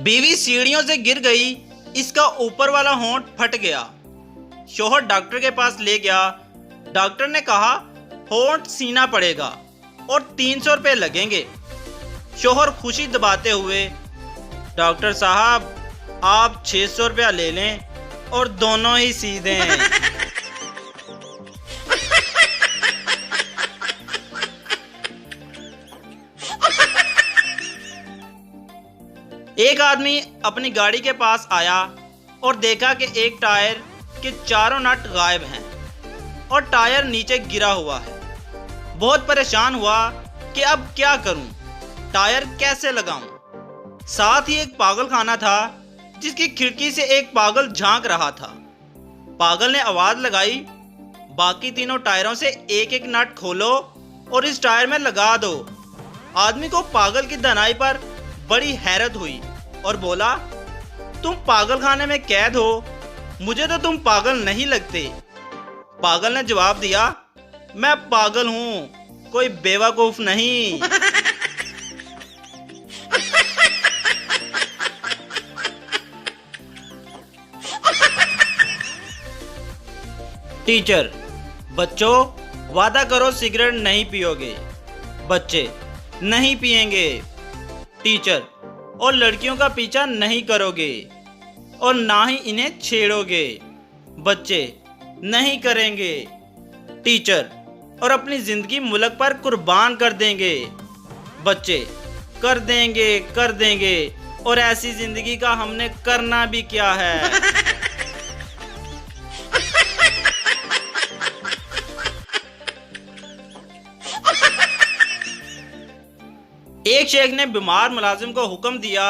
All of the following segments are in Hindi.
बीवी सीढ़ियों से गिर गई, इसका ऊपर वाला होंठ फट गया। शौहर डॉक्टर के पास ले गया। डॉक्टर ने कहा होंठ सीना पड़ेगा और 300 रुपये लगेंगे। शौहर खुशी दबाते हुए, डॉक्टर साहब आप 600 रुपया ले लें और दोनों ही सी दें। एक आदमी अपनी गाड़ी के पास आया और देखा कि एक टायर के चारों नट गायब हैं और टायर नीचे गिरा हुआ है। बहुत परेशान हुआ कि अब क्या करूं, टायर कैसे लगाऊं। साथ ही एक पागल खाना था जिसकी खिड़की से एक पागल झांक रहा था। पागल ने आवाज लगाई, बाकी तीनों टायरों से एक एक नट खोलो और इस टायर में लगा दो। आदमी को पागल की धनाई पर बड़ी हैरत हुई और बोला, तुम पागल खाने में कैद हो, मुझे तो तुम पागल नहीं लगते। पागल ने जवाब दिया, मैं पागल हूं, कोई बेवकूफ नहीं। टीचर, बच्चों वादा करो सिगरेट नहीं पियोगे। बच्चे, नहीं पिएंगे। टीचर, और लड़कियों का पीछा नहीं करोगे और ना ही इन्हें छेड़ोगे। बच्चे, नहीं करेंगे। टीचर, और अपनी जिंदगी मुल्क पर कुर्बान कर देंगे। बच्चे, कर देंगे कर देंगे, और ऐसी जिंदगी का हमने करना भी क्या है। एक शेख ने बीमार मुलाजिम को हुक्म दिया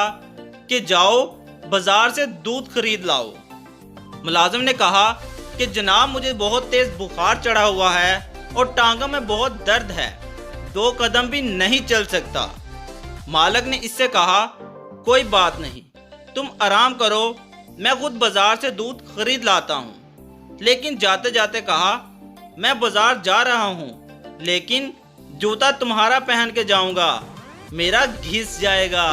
कि जाओ बाजार से दूध खरीद लाओ। मुलाजिम ने कहा कि जनाब मुझे बहुत तेज बुखार चढ़ा हुआ है और टांगों में बहुत दर्द है, 2 कदम भी नहीं चल सकता। मालिक ने इससे कहा, कोई बात नहीं, तुम आराम करो, मैं खुद बाजार से दूध खरीद लाता हूँ। लेकिन जाते जाते कहा, मैं बाजार जा रहा हूँ लेकिन जूता तुम्हारा पहन के जाऊंगा, मेरा घिस जाएगा।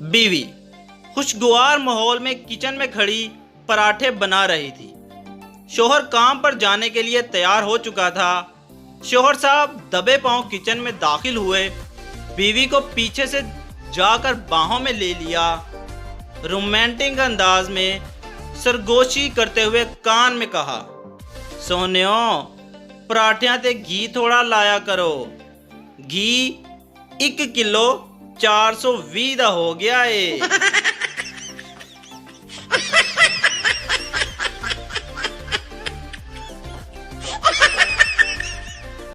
बीवी खुशगवार माहौल में किचन में खड़ी पराठे बना रही थी। शौहर काम पर जाने के लिए तैयार हो चुका था। शौहर साहब दबे पांव किचन में दाखिल हुए, बीवी को पीछे से जाकर बाहों में ले लिया। रोमांटिक अंदाज में सरगोशी करते हुए कान में कहा, सोनियो पराठियां ते घी थोड़ा लाया करो, घी 1 किलो 420 दा हो गया है।